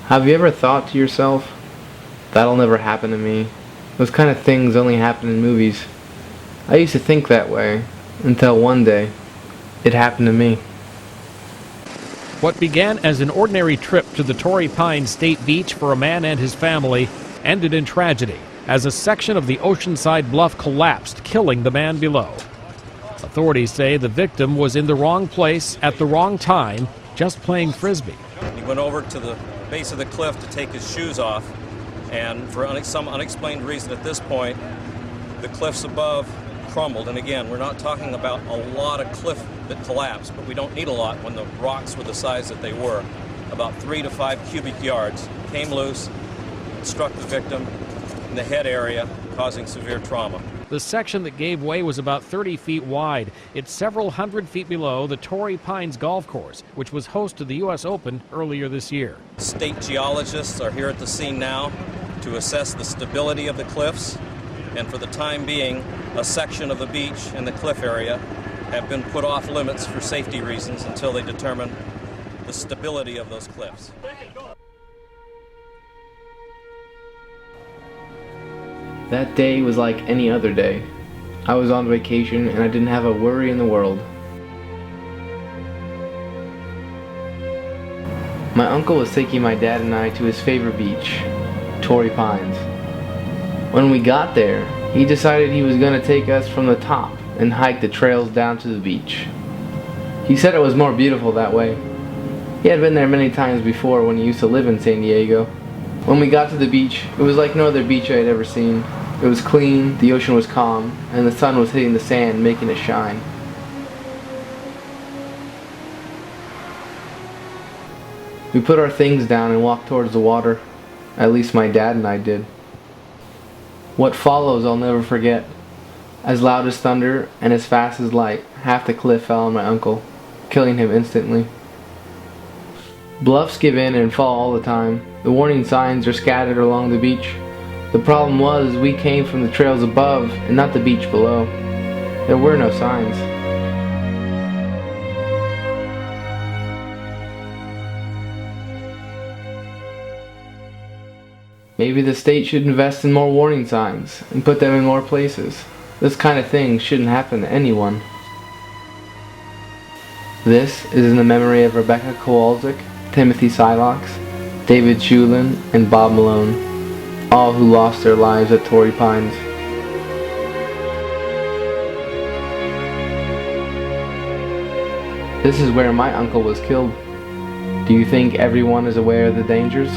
Have you ever thought to yourself, that'll never happen to me? Those kind of things only happen in movies. I used to think that way, until one day, it happened to me. What began as an ordinary trip to the Torrey Pines State Beach for a man and his family ended in tragedy as a section of the oceanside bluff collapsed, killing the man below. Authorities say the victim was in the wrong place at the wrong time, just playing frisbee. He went over to the base of the cliff to take his shoes off, and for some unexplained reason at this point, the cliffs above crumbled. And again, we're not talking about a lot of cliff that collapsed, but we don't need a lot when the rocks were the size that they were. About 3 to 5 cubic yards came loose, struck the victim in the head area, causing severe trauma. The section that gave way was about 30 feet wide. It's several hundred feet below the Torrey Pines golf course, which was host to the U.S. Open earlier this year. State geologists are here at the scene now to assess the stability of the cliffs, and for the time being, a section of the beach and the cliff area have been put off limits for safety reasons until they determine the stability of those cliffs. That day was like any other day. I was on vacation and I didn't have a worry in the world. My uncle was taking my dad and I to his favorite beach, Torrey Pines. When we got there, he decided he was going to take us from the top and hike the trails down to the beach. He said it was more beautiful that way. He had been there many times before when he used to live in San Diego. When we got to the beach, it was like no other beach I had ever seen. It was clean, the ocean was calm, and the sun was hitting the sand, making it shine. We put our things down and walked towards the water. At least my dad and I did. What follows I'll never forget. As loud as thunder and as fast as light, half the cliff fell on my uncle, killing him instantly. Bluffs give in and fall all the time. The warning signs are scattered along the beach. The problem was we came from the trails above and not the beach below. There were no signs. Maybe the state should invest in more warning signs and put them in more places. This kind of thing shouldn't happen to anyone. This is in the memory of Rebecca Kowalczyk, Timothy Silox, David Shulin, and Bob Malone, all who lost their lives at Torrey Pines. This is where my uncle was killed. Do you think everyone is aware of the dangers?